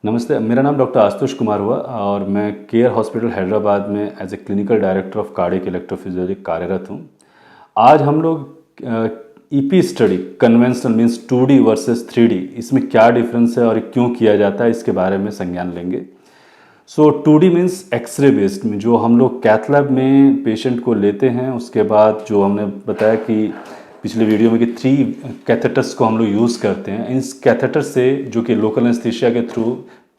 नमस्ते, मेरा नाम डॉक्टर आशुतोष कुमार हुआ और मैं केयर हॉस्पिटल हैदराबाद में as a clinical director of cardiac electrophysiology कार्यरत हूँ। आज हम लोग EP study conventional means 2D versus 3D इसमें क्या डिफरेंस है और क्यों किया जाता है इसके बारे में संज्ञान लेंगे। सो 2D मीन्स एक्सरे बेस्ड में जो हम लोग कैथ लैब में पेशेंट को लेते हैं, उसके बाद जो हमने बताया कि पिछले वीडियो में कि 3 कैथेटर्स को हम लोग यूज़ करते हैं। इस कैथेटर से जो कि लोकल एनेस्थीसिया के थ्रू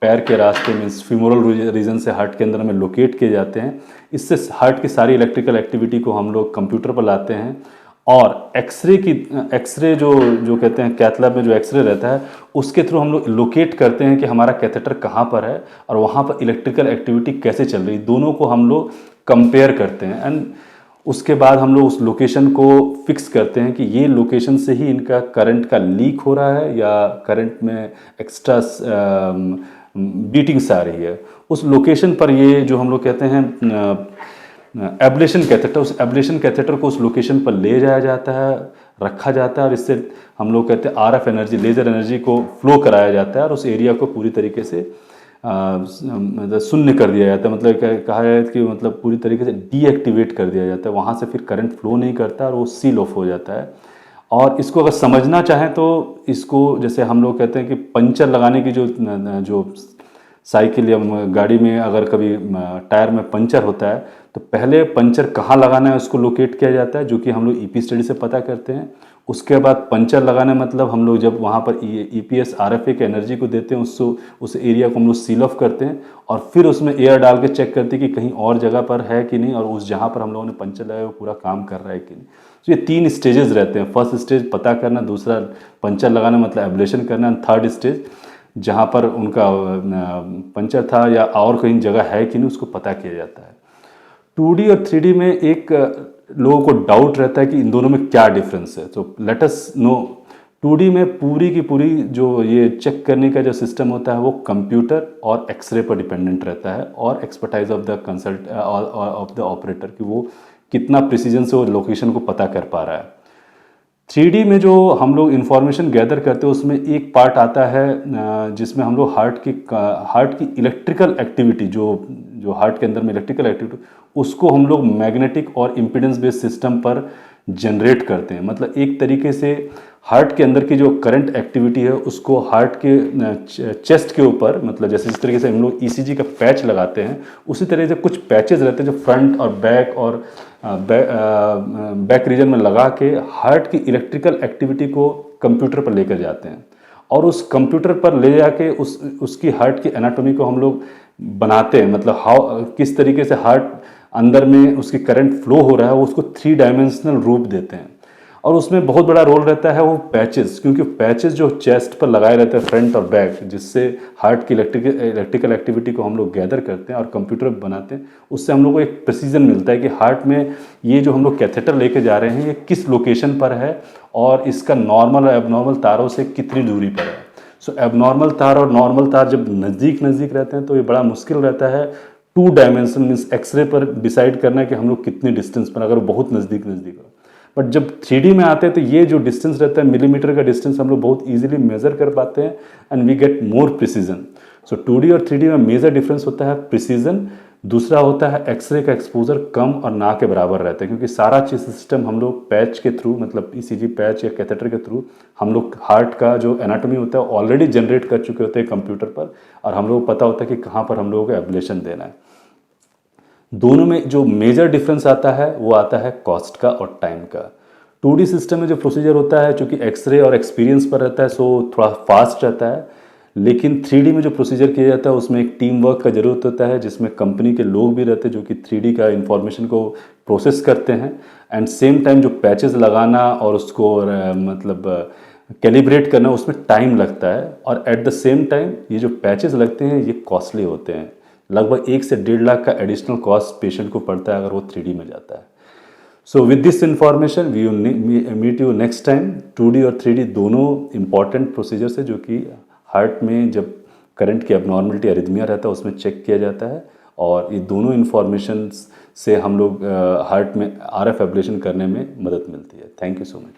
पैर के रास्ते मीन्स फीमोरल रीजन से हार्ट के अंदर में लोकेट किए जाते हैं। इससे हार्ट की सारी इलेक्ट्रिकल एक्टिविटी को हम लोग कंप्यूटर पर लाते हैं और एक्सरे जो कहते हैं कैथ लैब में जो एक्सरे रहता है उसके थ्रू हम लोग लोकेट करते हैं कि हमारा कैथेटर कहाँ पर है और वहाँ पर इलेक्ट्रिकल एक्टिविटी कैसे चल रही है। दोनों को हम लोग कंपेयर करते हैं एंड उसके बाद हम लोग उस लोकेशन को फिक्स करते हैं कि ये लोकेशन से ही इनका करंट का लीक हो रहा है या करंट में एक्स्ट्रा बीटिंग्स आ रही है। उस लोकेशन पर ये जो हम लोग कहते हैं एब्लेशन कैथेटर, उस एब्लेशन कैथेटर को उस लोकेशन पर ले जाया जाता है, रखा जाता है और इससे हम लोग कहते हैं आरएफ एनर्जी, लेज़र एनर्जी को फ्लो कराया जाता है और उस एरिया को पूरी तरीके से मतलब शून्य कर दिया जाता है। मतलब कहा जाए कि मतलब पूरी तरीके से डीएक्टिवेट कर दिया जाता है, वहाँ से फिर करंट फ्लो नहीं करता और वो सील ऑफ हो जाता है। और इसको अगर समझना चाहें तो इसको जैसे हम लोग कहते हैं कि पंचर लगाने की जो साइकिल या गाड़ी में अगर कभी टायर में पंचर होता है तो पहले पंचर कहाँ लगाना है उसको लोकेट किया जाता है, जो कि हम लोग ईपी स्टडी से पता करते हैं। उसके बाद पंचर लगाना मतलब हम लोग जब वहाँ पर ईपीएस आरएफए के एनर्जी को देते हैं उस एरिया को हम लोग सील ऑफ करते हैं और फिर उसमें एयर डाल के चेक करते हैं कि कहीं और जगह पर है कि नहीं और उस जहाँ पर हम लोगों ने पंचर लगाया वो पूरा काम कर रहा है कि नहीं। तो ये 3 स्टेजेस रहते हैं। फर्स्ट स्टेज पता करना, दूसरा पंचर लगाना मतलब एब्लेशन करना, थर्ड स्टेज जहाँ पर उनका पंचर था या और कहीं जगह है कि नहीं उसको पता किया जाता है। 2D और 3D में एक लोगों को डाउट रहता है कि इन दोनों में क्या डिफरेंस है। तो लेट अस नो 2D में पूरी की पूरी जो ये चेक करने का जो सिस्टम होता है वो कंप्यूटर और एक्सरे पर डिपेंडेंट रहता है और expertise of the consult of the operator कि वो कितना प्रिसीजन से वो लोकेशन को पता कर पा रहा है। 3D में जो हम लोग इन्फॉर्मेशन गैदर करते हैं उसमें एक पार्ट आता है जिसमें हम लोग हार्ट की इलेक्ट्रिकल एक्टिविटी जो हार्ट के अंदर में इलेक्ट्रिकल एक्टिविटी उसको हम लोग मैग्नेटिक और इम्पीडेंस बेस्ड सिस्टम पर जनरेट करते हैं। मतलब एक तरीके से हार्ट के अंदर की जो करंट एक्टिविटी है उसको हार्ट के चेस्ट के ऊपर, मतलब जैसे जिस तरीके से हम लोग ईसीजी का पैच लगाते हैं उसी तरह से कुछ पैचेस रहते हैं जो फ्रंट और बैक और बैक रीजन में लगा के हार्ट की इलेक्ट्रिकल एक्टिविटी को कंप्यूटर पर लेकर जाते हैं और उस कंप्यूटर पर ले जाके उसकी हार्ट की एनाटॉमी को हम लोग बनाते हैं। मतलब किस तरीके से हार्ट अंदर में उसकी करंट फ्लो हो रहा है वो उसको 3 डायमेंशनल रूप देते हैं और उसमें बहुत बड़ा रोल रहता है वो पैचेस, क्योंकि पैचेस जो चेस्ट पर लगाए रहते हैं फ्रंट और बैक, जिससे हार्ट की इलेक्ट्रिकल एक्टिविटी को हम लोग गैदर करते हैं और कंप्यूटर बनाते हैं। उससे हम लोग को एक प्रिसीजन मिलता है कि हार्ट में ये जो हम लोग कैथेटर लेके जा रहे हैं ये किस लोकेशन पर है और इसका नॉर्मल और एबनॉर्मल तारों से कितनी दूरी पर है। सो एबनॉर्मल तार और नॉर्मल तार जब नज़दीक रहते हैं तो ये बड़ा मुश्किल रहता है 2 डायमेंशन मीन्स एक्सरे पर डिसाइड करना है कि हम लोग कितनी डिस्टेंस पर, अगर बहुत नज़दीक हो। बट जब 3D में आते हैं तो ये जो डिस्टेंस रहता है मिलीमीटर का डिस्टेंस हम लोग बहुत इजीली मेजर कर पाते हैं and we get more precision. So 2D और 3D में मेजर डिफरेंस होता है प्रिसीजन, दूसरा होता है एक्सरे का एक्सपोजर कम और ना के बराबर रहता है, क्योंकि सारा चीज सिस्टम हम लोग पैच के थ्रू, मतलब ईसीजी पैच या कैथेटर के थ्रू हम लोग हार्ट का जो एनाटॉमी होता है ऑलरेडी जनरेट कर चुके होते हैं कंप्यूटर पर और हम लोग को पता होता है कि कहाँ पर हम लोगों को एब्लेशन देना है। दोनों में जो मेजर डिफरेंस आता है वो आता है कॉस्ट का और टाइम का। 2D सिस्टम में जो प्रोसीजर होता है चूँकि एक्सरे और एक्सपीरियंस पर रहता है सो थोड़ा फास्ट रहता है, लेकिन 3D में जो प्रोसीजर किया जाता है उसमें एक टीम वर्क का ज़रूरत होता है जिसमें कंपनी के लोग भी रहते हैं जो कि 3D का इंफॉर्मेशन को प्रोसेस करते हैं एंड सेम टाइम जो पैचेस लगाना और उसको मतलब कैलिब्रेट करना उसमें टाइम लगता है और एट द सेम टाइम ये जो पैचेस लगते हैं ये कॉस्टली होते हैं। लगभग 1 से 1.5 लाख का एडिशनल कॉस्ट पेशेंट को पड़ता है अगर वो 3D में जाता है। So with this information we meet you next time. 2D और 3D दोनों इंपॉर्टेंट प्रोसीजर्स है जो कि हार्ट में जब करंट की एबनॉर्मलिटी अरिथमिया रहता है उसमें चेक किया जाता है और ये दोनों इंफॉर्मेशन से हम लोग हार्ट में आरएफ एब्लेशन करने में मदद मिलती है। Thank you so much.